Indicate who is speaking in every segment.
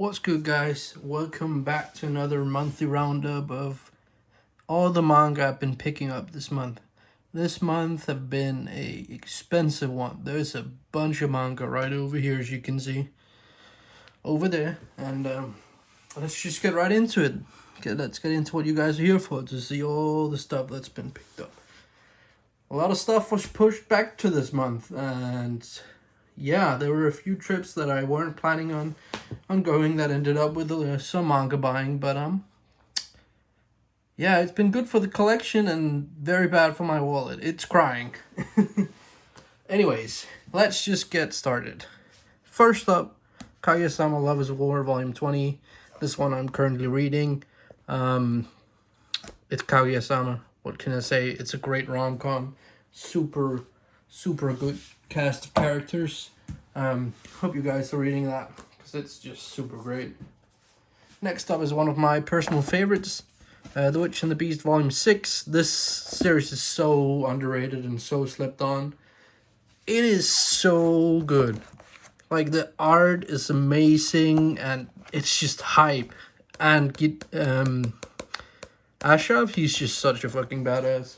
Speaker 1: What's good, guys? Welcome back to another monthly roundup of all the manga I've been picking up this month. This month have been a expensive one. There's a bunch of manga right over here, as you can see, over there, and let's just get right into it. Let's get into what you guys are here for, to see all the stuff that's been picked up. A lot of stuff was pushed back to this month, and yeah, there were a few trips that I weren't planning on going that ended up with some manga buying, but yeah, it's been good for the collection and very bad for my wallet. It's crying. Anyways, let's just get started. First up, Kaguya-sama Love is War, Volume 20. This one I'm currently reading. It's Kaguya-sama. What can I say? It's a great rom-com. Super good cast of characters. Hope you guys are reading that, because it's just super great. Next up is one of my personal favorites, The Witch and the Beast Volume 6. This series is so underrated and so slept on. It is so good. Like, the art is amazing and it's just hype. And Ashav, he's just such a fucking badass.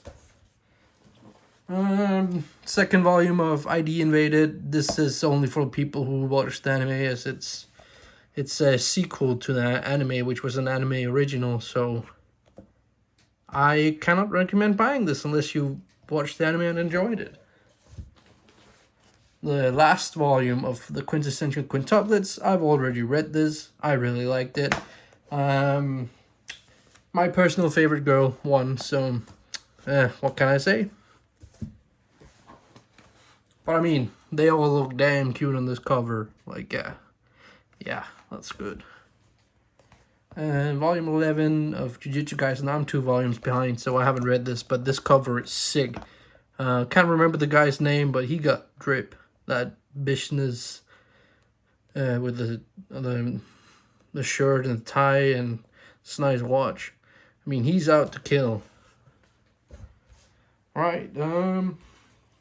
Speaker 1: Second volume of ID Invaded. This is only for people who watched the anime, as it's a sequel to the anime, which was an anime original, so I cannot recommend buying this unless you watched the anime and enjoyed it. The last volume of the Quintessential Quintuplets, I've already read this. I really liked it. My personal favorite girl won, so what can I say? But I mean, they all look damn cute on this cover. Like, yeah, that's good. Volume 11 of Jujutsu Kaisen. I'm 2 volumes behind, so I haven't read this, but this cover is sick. Can't remember the guy's name, but he got drip. That business with the shirt and the tie and this nice watch. I mean, he's out to kill. Alright,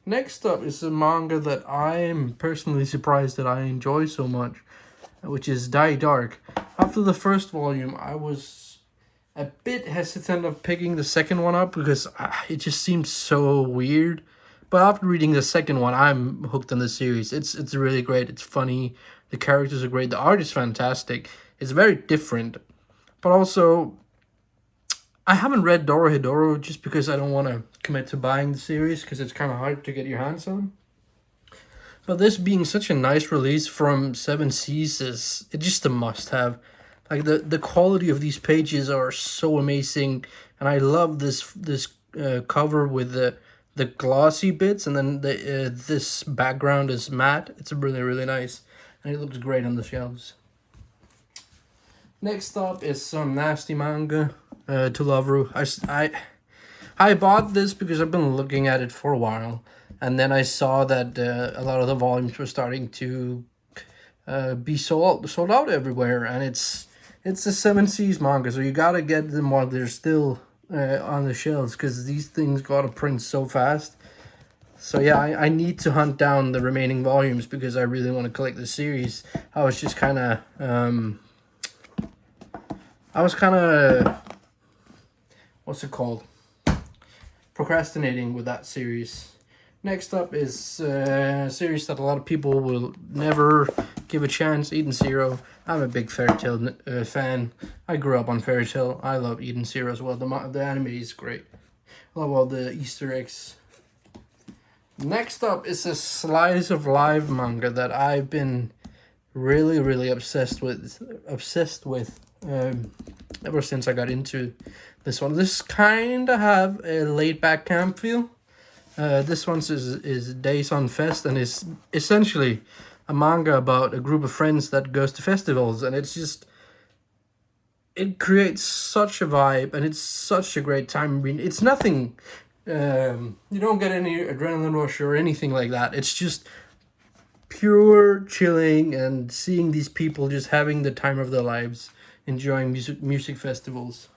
Speaker 1: next up is a manga that I'm personally surprised that I enjoy so much, which is Die Dark. After the first volume, I was a bit hesitant of picking the second one up because it just seems so weird. But after reading the second one, I'm hooked on the series. It's really great. It's funny. The characters are great. The art is fantastic. It's very different. But also, I haven't read Dorohedoro just because I don't want to commit to buying the series, because it's kind of hard to get your hands on. But this being such a nice release from Seven Seas is just a must-have. Like, the quality of these pages are so amazing, and I love this cover with the glossy bits, and then this background is matte. It's really nice, and it looks great on the shelves. Next up is some nasty manga, To Love. I bought this because I've been looking at it for a while, and then I saw that a lot of the volumes were starting to be sold out everywhere, and it's a Seven Seas manga, so you gotta get them while they're still on the shelves, because these things gotta print so fast. So yeah, I need to hunt down the remaining volumes because I really want to collect the series. I was kind of what's it called? Procrastinating with that series. Next up is a series that a lot of people will never give a chance, Eden Zero. I'm a big Fairy Tail fan. I grew up on Fairy Tail. I love Eden Zero as well. The anime is great. I love all the Easter eggs. Next up is a slice of life manga that I've been really obsessed with ever since I got into this one. This kind of have a laid back camp feel. This one is Days on Fest, and is essentially a manga about a group of friends that goes to festivals, and it creates such a vibe, and it's such a great time. I mean, it's nothing, you don't get any adrenaline rush or anything like that. It's just pure chilling and seeing these people just having the time of their lives, enjoying music festivals.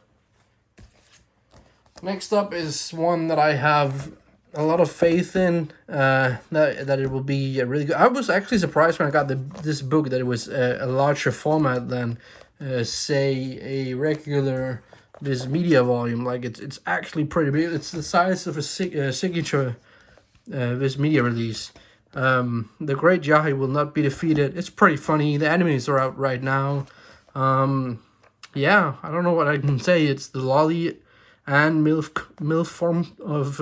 Speaker 1: Next up is one that I have a lot of faith in that it will be really good. I was actually surprised when I got this book that it was a larger format than say a regular this media volume. Like it's actually pretty big. It's the size of a signature this media release. The Great Yahi will not be defeated. It's pretty funny. The animes are out right now. Yeah, I don't know what I can say. It's the lolly and MILF form of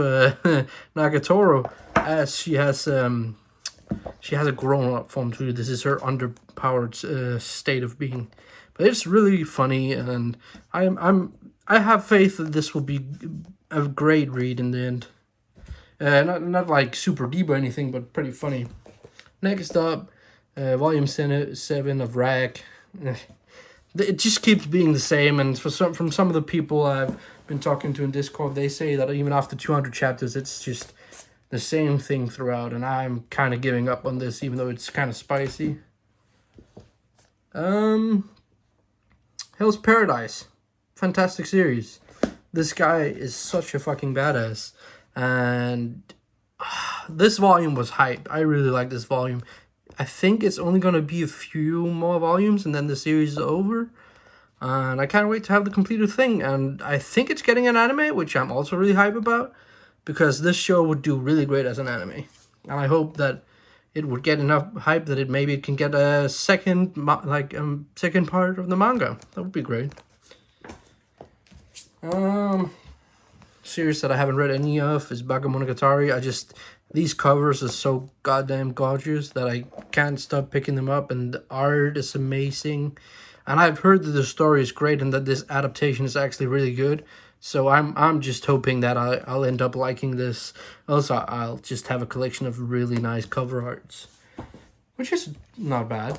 Speaker 1: Nagatoro, as she has a grown up form too. This is her underpowered state of being, but it's really funny, and I have faith that this will be a great read in the end. Not like super deep or anything, but pretty funny. Next up, volume 7 of Rag. It just keeps being the same, and from some of the people I've been talking to in Discord, they say that even after 200 chapters, it's just the same thing throughout, and I'm kind of giving up on this, even though it's kind of spicy. Hell's Paradise. Fantastic series. This guy is such a fucking badass, and this volume was hype. I really like this volume. I think it's only going to be a few more volumes and then the series is over. And I can't wait to have the completed thing. And I think it's getting an anime, which I'm also really hype about, because this show would do really great as an anime. And I hope that it would get enough hype that it can get a second part of the manga. That would be great. Series that I haven't read any of is Bakemonogatari. These covers are so goddamn gorgeous that I can't stop picking them up, and the art is amazing. And I've heard that the story is great and that this adaptation is actually really good. So I'm just hoping that I'll end up liking this. Also, I'll just have a collection of really nice cover arts, which is not bad.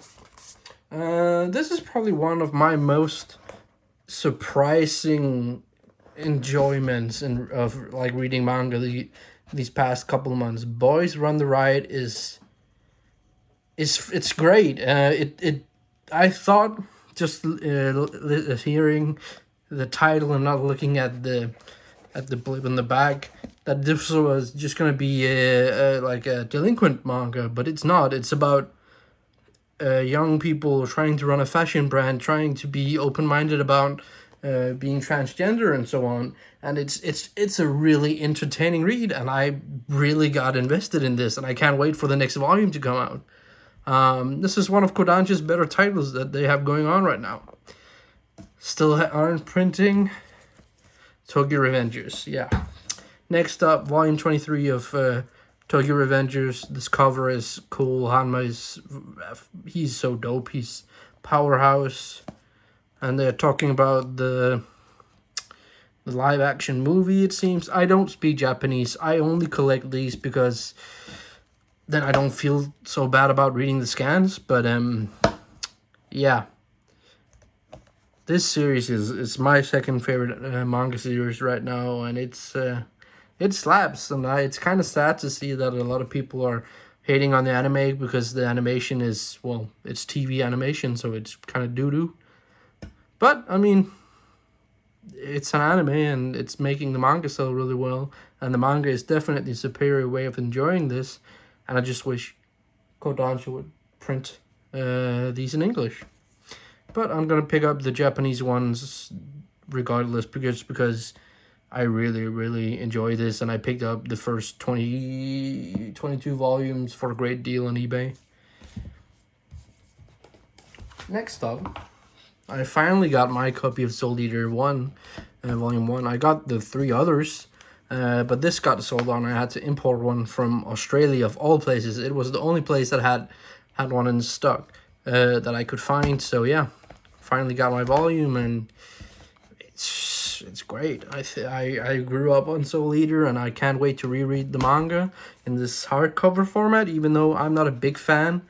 Speaker 1: This is probably one of my most surprising enjoyments of like reading manga these past couple of months. Boys Run the Riot is it's great. I thought just hearing the title and not looking at the blip in the back that this was just gonna be like a delinquent manga, but it's not. It's about young people trying to run a fashion brand, trying to be open-minded about being transgender and so on, and it's a really entertaining read, and I really got invested in this, and I can't wait for the next volume to come out. This is one of Kodansha's better titles that they have going on right now. Still aren't printing. Tokyo Revengers, yeah. Next up, volume 23 of Tokyo Revengers. This cover is cool. He's so dope. He's powerhouse. And they're talking about the live action movie, it seems. I don't speak Japanese. I only collect these because then I don't feel so bad about reading the scans. But yeah. This series is my second favorite manga series right now, and it slaps. And it's kind of sad to see that a lot of people are hating on the anime because the animation is, well, it's TV animation, so it's kind of doo-doo. But, I mean, it's an anime, and it's making the manga sell really well. And the manga is definitely a superior way of enjoying this. And I just wish Kodansha would print these in English. But I'm going to pick up the Japanese ones regardless, because I really, really enjoy this. And I picked up the first 22 volumes for a great deal on eBay. Next up, I finally got my copy of Soul Eater 1, Volume 1. I got the 3 others, but this got sold on. I had to import one from Australia, of all places. It was the only place that had one in stock that I could find. So yeah, finally got my volume, and it's great. I grew up on Soul Eater, and I can't wait to reread the manga in this hardcover format, even though I'm not a big fan.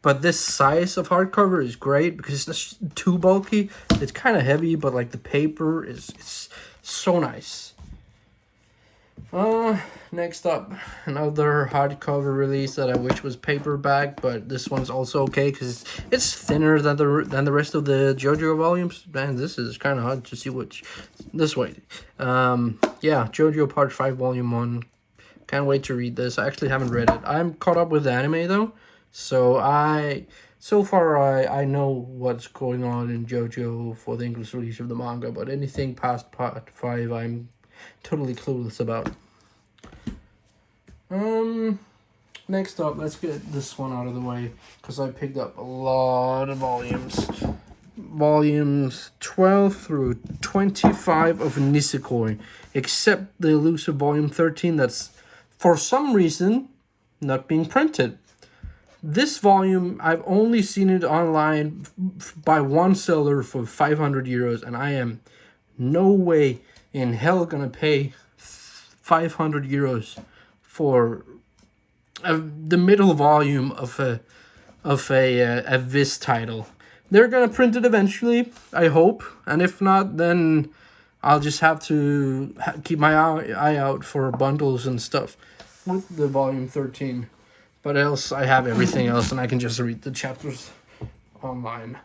Speaker 1: But this size of hardcover is great because it's not too bulky. It's kind of heavy, but like the paper it's so nice. Next up, another hardcover release that I wish was paperback, but this one's also okay because it's thinner than the rest of the Jojo volumes. Man, this is kind of hard to see which. This way. Yeah, Jojo Part 5 Volume 1. Can't wait to read this. I actually haven't read it. I'm caught up with the anime though, so so far I know what's going on in Jojo for the English release of the manga, but anything past part 5 I'm totally clueless about. Next up, let's get this one out of the way, because I picked up a lot of volumes. Volumes 12 through 25 of Nisekoi, except the elusive volume 13 that's, for some reason, not being printed. This volume, I've only seen it online by one seller for 500 euros, and I am no way in hell gonna pay 500 euros for the middle volume of a Viz title. They're gonna print it eventually, I hope, and if not, then I'll just have to keep my eye out for bundles and stuff with the volume 13. But else, I have everything else, and I can just read the chapters online.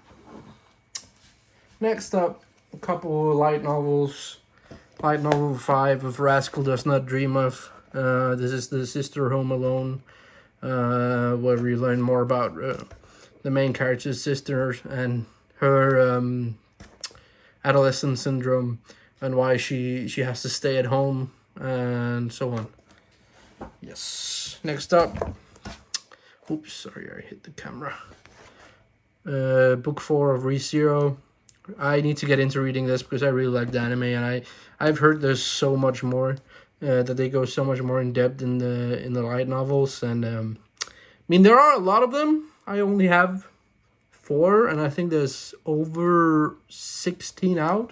Speaker 1: Next up, a couple of light novels. Light novel 5 of Rascal Does Not Dream Of. This is the Sister Home Alone, where we learn more about the main character's sister and her adolescent syndrome, and why she has to stay at home, and so on. Yes. Next up. Oops, sorry, I hit the camera. Book 4 of ReZero. I need to get into reading this because I really like the anime, and I've heard there's so much more, that they go so much more in depth in the light novels, and I mean, there are a lot of them. I only have 4, and I think there's over 16 out.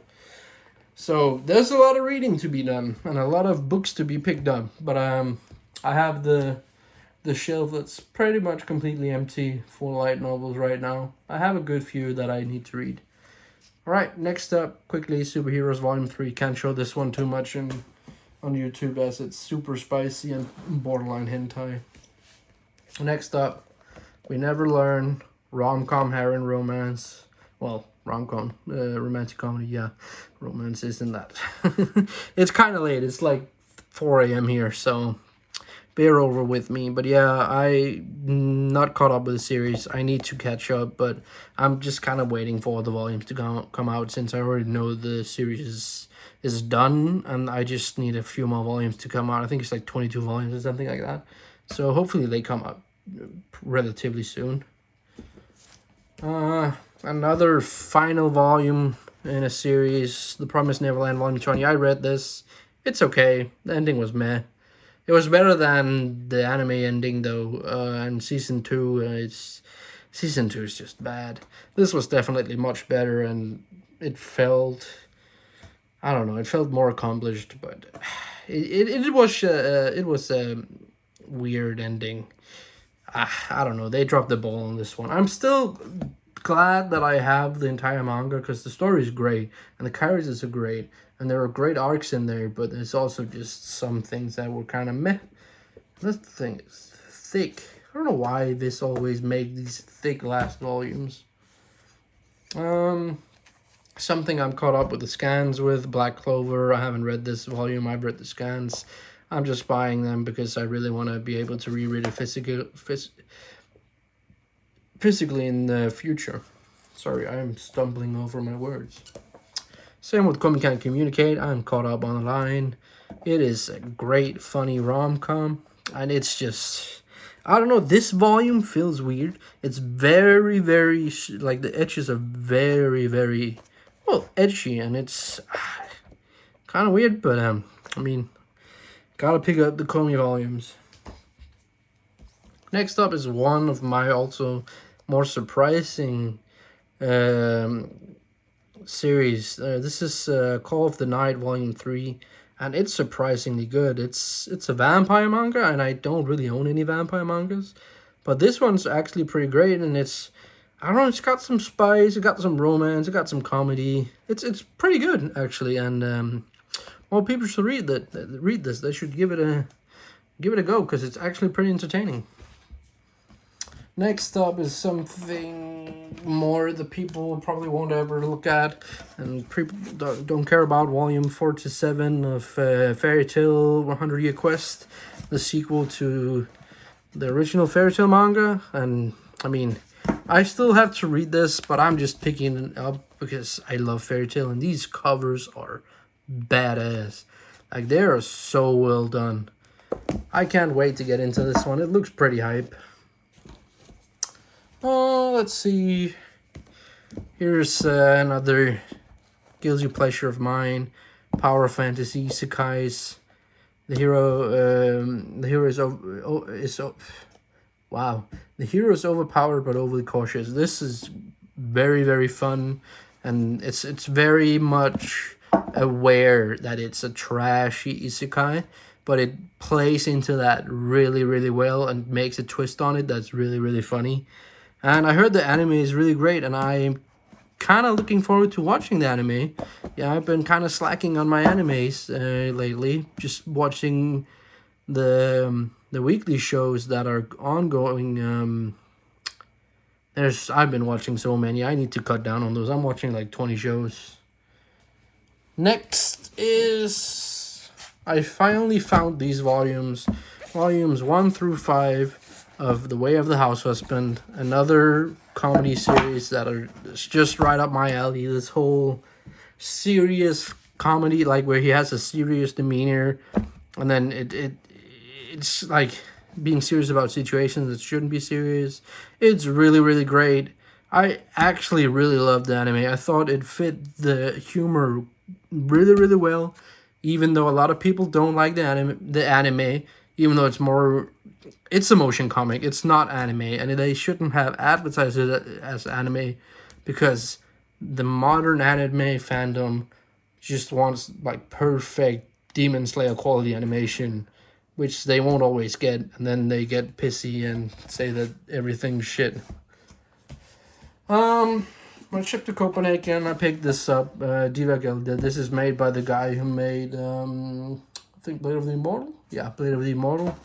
Speaker 1: So there's a lot of reading to be done and a lot of books to be picked up. But I have the shelf that's pretty much completely empty for light novels right now. I have a good few that I need to read. Alright, next up, quickly, Superheroes Volume 3. Can't show this one too much on YouTube as it's super spicy and borderline hentai. Next up, We Never Learn, rom-com harem romance. Well, rom-com, romantic comedy, yeah. Romance isn't that. It's kind of late, it's like 4 a.m. here, so bear over with me. But yeah, I'm not caught up with the series. I need to catch up, but I'm just kind of waiting for the volumes to come out, since I already know the series is done, and I just need a few more volumes to come out. I think it's like 22 volumes or something like that. So hopefully they come out relatively soon. Another final volume in a series, The Promised Neverland Volume 20. I read this. It's okay. The ending was meh. It was better than the anime ending though, and season 2 season 2 is just bad. This was definitely much better, and it felt, I don't know, it felt more accomplished, but it was a weird ending. I don't know, they dropped the ball on this one. I'm still glad that I have the entire manga, because the story is great and the characters are great and there are great arcs in there, but there's also just some things that were kind of meh. This thing is thick. I don't know why this always make these thick last volumes. Something I'm caught up with the scans with, Black Clover. I haven't read this volume. I've read the scans. I'm just buying them because I really want to be able to reread it physically in the future. Sorry, I'm stumbling over my words. Same with Komi Can't Communicate. I'm caught up on the line. It is a great, funny rom-com, and it's just, I don't know, this volume feels weird. It's very, very, like the edges are very, very, well, edgy, and it's kind of weird, but I mean, gotta pick up the Komi volumes. Next up is one of my also more surprising series. This is Call of the Night Volume 3, and it's surprisingly good. It's a vampire manga, and I don't really own any vampire mangas, but this one's actually pretty great, and it's, I don't know, it's got some spice, it got some romance, it got some comedy. It's pretty good actually, and more people should read this. They should give it a go, because it's actually pretty entertaining. Next up is something more that people probably won't ever look at, and people don't care about. Volume 4 to 7 of Fairy Tail 100 Year Quest, the sequel to the original Fairy Tail manga. And I mean, I still have to read this, but I'm just picking it up because I love Fairy Tail, and these covers are badass. Like, they are so well done. I can't wait to get into this one. It looks pretty hype. Oh, let's see. Here's another guilty pleasure of mine. Power Fantasy Isekais. The hero is wow. The hero is overpowered but overly cautious. This is very, very fun, and it's very much aware that it's a trashy isekai, but it plays into that really, really well and makes a twist on it that's really, really funny. And I heard the anime is really great, and I'm kind of looking forward to watching the anime. Yeah, I've been kind of slacking on my animes lately, just watching the weekly shows that are ongoing. I've been watching so many. I need to cut down on those. I'm watching like 20 shows. Next is, I finally found these volumes 1 through 5 of The Way of the House Husband, another comedy series that are just right up my alley. This whole serious comedy, like where he has a serious demeanor, and then it's like being serious about situations that shouldn't be serious. It's really, really great. I actually really loved the anime. I thought it fit the humor really, really well, even though a lot of people don't like the anime, even though it's a motion comic, it's not anime, and they shouldn't have advertised it as anime, because the modern anime fandom just wants like perfect Demon Slayer quality animation, which they won't always get, and then they get pissy and say that everything's shit. My trip to Copenhagen, I picked this up, Diva Gilda. This is made by the guy who made, I think, Blade of the Immortal? Yeah, Blade of the Immortal.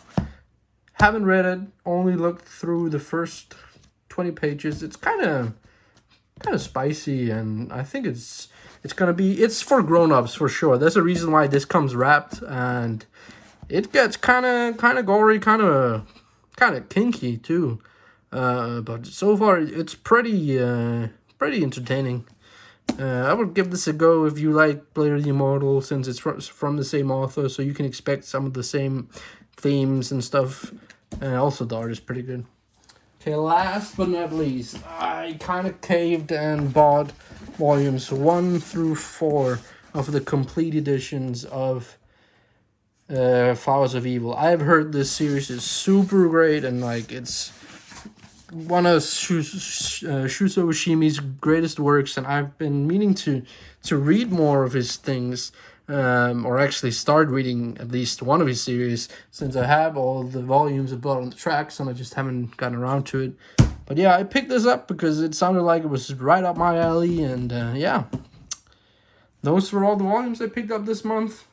Speaker 1: Haven't read it, only looked through the first 20 pages. It's kind of spicy, and I think it's for grown-ups for sure. There's a reason why this comes wrapped, and it gets kind of gory, kind of kinky too. But so far it's pretty entertaining. I would give this a go if you like Blade of the Immortal, since it's from the same author, so you can expect some of the same themes and stuff. Also, the art is pretty good. Okay, last but not least, I kind of caved and bought volumes 1 through 4 of the complete editions of Flowers of Evil. I've heard this series is super great, and like it's one of Shuso Oshimi's greatest works, and I've been meaning to read more of his things, or actually start reading at least one of his series, since I have all the volumes of Blood on the Tracks, and I just haven't gotten around to it. But yeah, I picked this up because it sounded like it was right up my alley, and yeah. Those were all the volumes I picked up this month.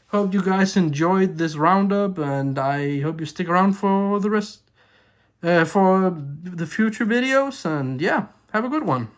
Speaker 1: Hope you guys enjoyed this roundup, and I hope you stick around for the rest, for the future videos, and yeah, have a good one.